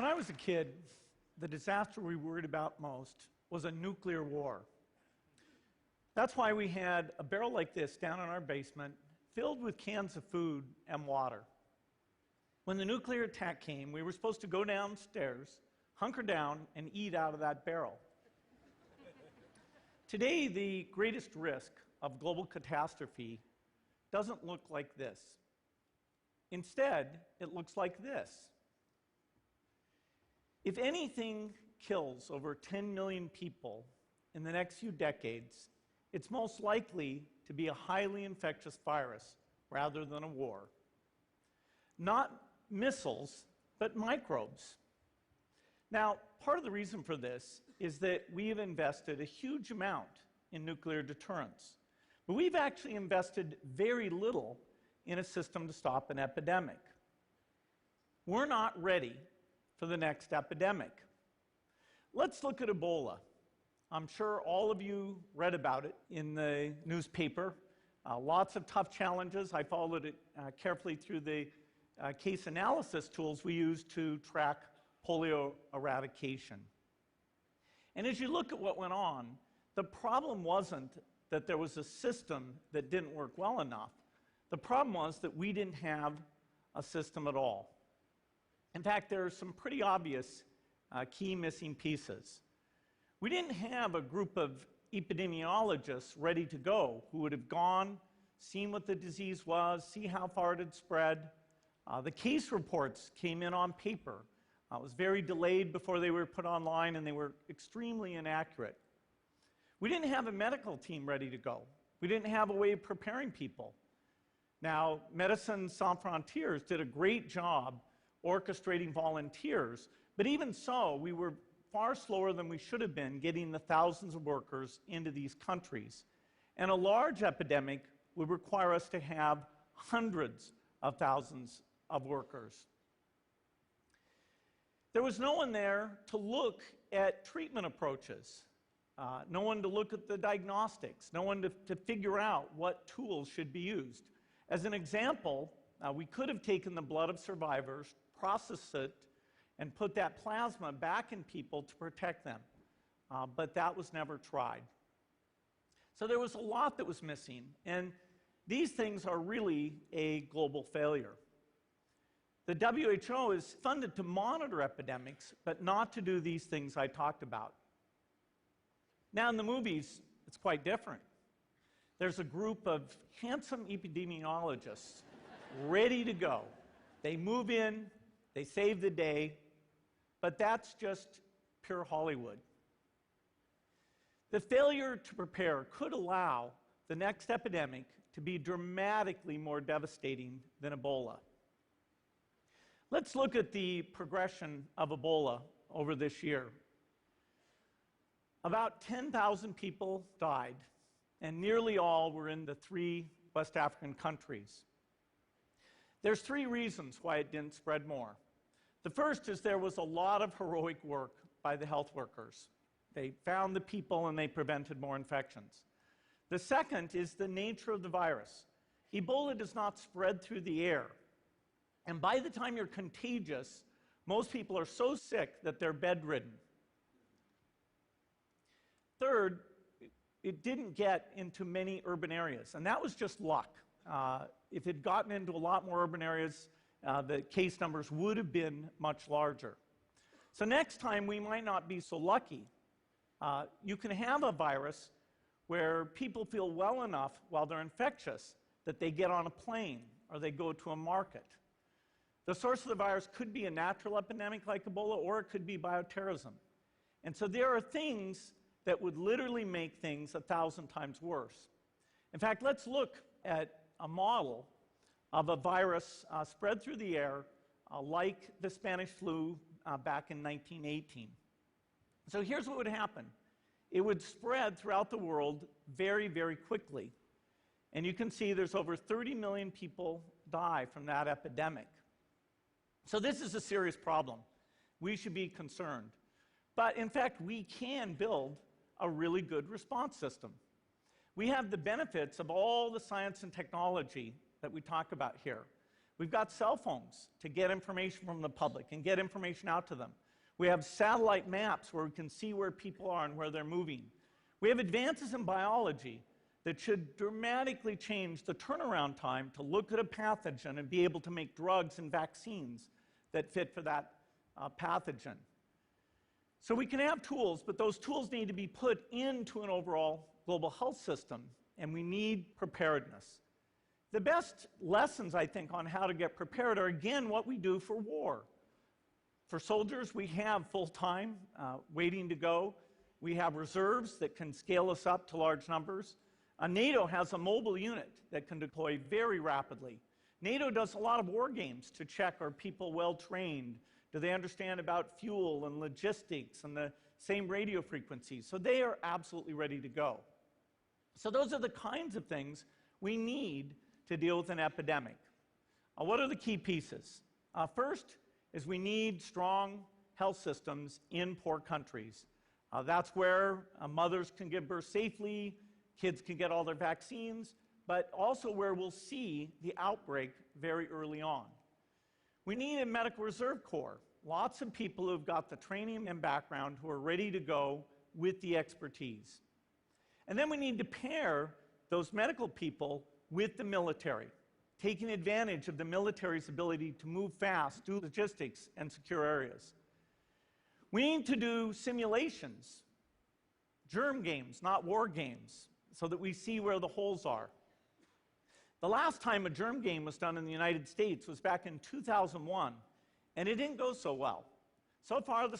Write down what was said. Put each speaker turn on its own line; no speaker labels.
When I was a kid, the disaster we worried about most was a nuclear war. That's why we had a barrel like this down in our basement, filled with cans of food and water. When the nuclear attack came, we were supposed to go downstairs, hunker down, and eat out of that barrel. Today, the greatest risk of global catastrophe doesn't look like this. Instead, it looks like this. If anything kills over 10 million people in the next few decades, it's most likely to be a highly infectious virus rather than a war. Not missiles, but microbes. Now, part of the reason for this is that we've invested a huge amount in nuclear deterrence, but we've actually invested very little in a system to stop an epidemic. We're not ready for the next epidemic. Let's look at Ebola. I'm sure all of you read about it in the newspaper. Lots of tough challenges. I followed it carefully through the case analysis tools we use to track polio eradication. And as you look at what went on, the problem wasn't that there was a system that didn't work well enough. The problem was that we didn't have a system at all. In fact, there are some pretty obvious key missing pieces. We didn't have a group of epidemiologists ready to go who would have gone, seen what the disease was, see how far it had spread. The case reports came in on paper. It was very delayed before they were put online, and they were extremely inaccurate. We didn't have a medical team ready to go. We didn't have a way of preparing people. Now, Médecins Sans Frontières did a great job orchestrating volunteers, but even so, we were far slower than we should have been getting the thousands of workers into these countries. And a large epidemic would require us to have hundreds of thousands of workers. There was no one there to look at treatment approaches, no one to look at the diagnostics, no one to figure out what tools should be used. As an example, we could have taken the blood of survivors, processed it, and put that plasma back in people to protect them. But that was never tried. So there was a lot that was missing, and these things are really a global failure. The WHO is funded to monitor epidemics, but not to do these things I talked about. Now, in the movies, it's quite different. There's a group of handsome epidemiologists ready to go. They move in, they save the day, but that's just pure Hollywood. The failure to prepare could allow the next epidemic to be dramatically more devastating than Ebola. Let's look at the progression of Ebola over this year. About 10,000 people died, and nearly all were in the 3 West African countries. There's 3 reasons why it didn't spread more. The first is there was a lot of heroic work by the health workers. They found the people and they prevented more infections. The second is the nature of the virus. Ebola does not spread through the air. And by the time you're contagious, most people are so sick that they're bedridden. Third, it didn't get into many urban areas, and that was just luck. If it had gotten into a lot more urban areas, the case numbers would have been much larger. So next time, we might not be so lucky. You can have a virus where people feel well enough while they're infectious that they get on a plane or they go to a market. The source of the virus could be a natural epidemic like Ebola, or it could be bioterrorism. And so there are things that would literally make things 1,000 times worse. In fact, let's look at a model of a virus spread through the air like the Spanish flu back in 1918. So here's what would happen. It would spread throughout the world very, very quickly. And you can see there's over 30 million people die from that epidemic. So this is a serious problem. We should be concerned. But in fact, we can build a really good response system. We have the benefits of all the science and technology that we talk about here. We've got cell phones to get information from the public and get information out to them. We have satellite maps where we can see where people are and where they're moving. We have advances in biology that should dramatically change the turnaround time to look at a pathogen and be able to make drugs and vaccines that fit for that pathogen. So we can have tools, but those tools need to be put into an overall global health system, and we need preparedness. The best lessons, I think, on how to get prepared are, again, what we do for war. For soldiers, we have full-time waiting to go. We have reserves that can scale us up to large numbers. NATO has a mobile unit that can deploy very rapidly. NATO does a lot of war games to check, are people well-trained? Do they understand about fuel and logistics and the same radio frequencies? So they are absolutely ready to go. So those are the kinds of things we need to deal with an epidemic. What are the key pieces? First is we need strong health systems in poor countries. That's where mothers can give birth safely, kids can get all their vaccines, but also where we'll see the outbreak very early on. We need a medical reserve corps. Lots of people who've got the training and background who are ready to go with the expertise. And then we need to pair those medical people with the military, taking advantage of the military's ability to move fast, do logistics, and secure areas. We need to do simulations, germ games, not war games, so that we see where the holes are. The last time a germ game was done in the United States was back in 2001, and it didn't go so well. So far, the